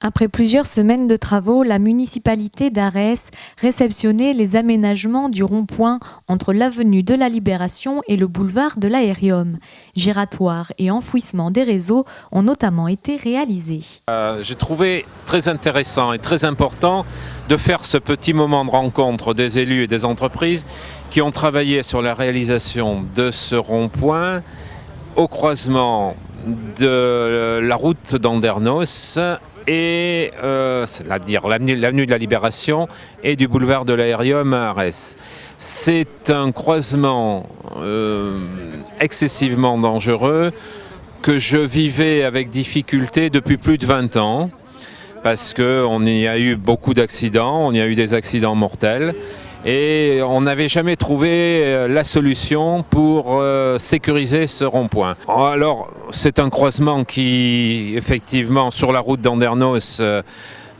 Après plusieurs semaines de travaux, la municipalité d'Arès réceptionnait les aménagements du rond-point entre l'avenue de la Libération et le boulevard de l'Aérium. Giratoires et enfouissement des réseaux ont notamment été réalisés. J'ai trouvé très intéressant et très important de faire ce petit moment de rencontre des élus et des entreprises qui ont travaillé sur la réalisation de ce rond-point au croisement de la route d'Andernos et c'est-à-dire l'avenue de la Libération et du boulevard de l'Aérium à Arès. C'est un croisement excessivement dangereux que je vivais avec difficulté depuis plus de 20 ans parce qu'on y a eu beaucoup d'accidents, on y a eu des accidents mortels et on n'avait jamais trouvé la solution pour sécuriser ce rond-point. Alors c'est un croisement qui, effectivement, sur la route d'Andernos,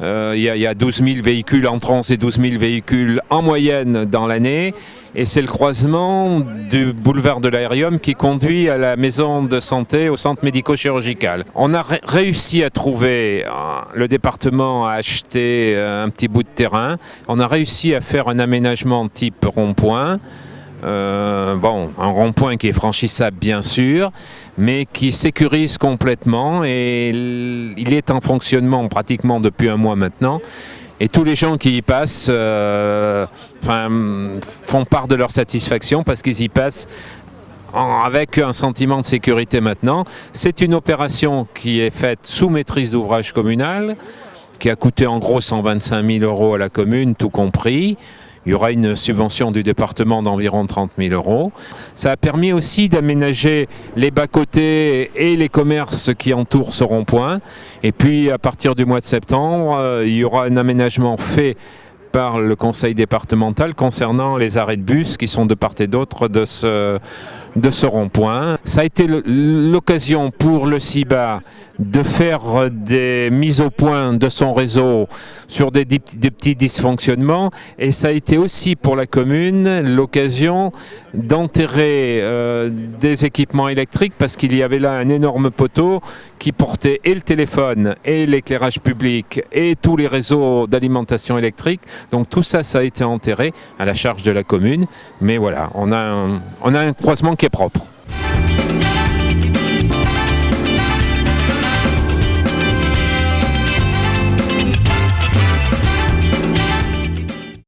il y a 12 000 véhicules entrants et 12 000 véhicules en moyenne dans l'année. Et c'est le croisement du boulevard de l'Aérium qui conduit à la maison de santé, au centre médico-chirurgical. On a réussi à trouver, le département a acheté un petit bout de terrain, on a réussi à faire un aménagement type rond-point. Un rond-point qui est franchissable bien sûr, mais qui sécurise complètement et il est en fonctionnement pratiquement depuis un mois maintenant. Et tous les gens qui y passent font part de leur satisfaction parce qu'ils y passent avec un sentiment de sécurité maintenant. C'est une opération qui est faite sous maîtrise d'ouvrage communale, qui a coûté en gros 125 000 € à la commune, tout compris. Il y aura une subvention du département d'environ 30 000 €. Ça a permis aussi d'aménager les bas-côtés et les commerces qui entourent ce rond-point. Et puis à partir du mois de septembre, il y aura un aménagement fait par le conseil départemental concernant les arrêts de bus qui sont de part et d'autre de ce rond-point. Ça a été l'occasion pour le CIBA de faire des mises au point de son réseau sur des petits dysfonctionnements et ça a été aussi pour la commune l'occasion d'enterrer des équipements électriques parce qu'il y avait là un énorme poteau qui portait et le téléphone et l'éclairage public et tous les réseaux d'alimentation électrique. Donc tout ça, ça a été enterré à la charge de la commune. Mais voilà, on a un croisement qui est propre.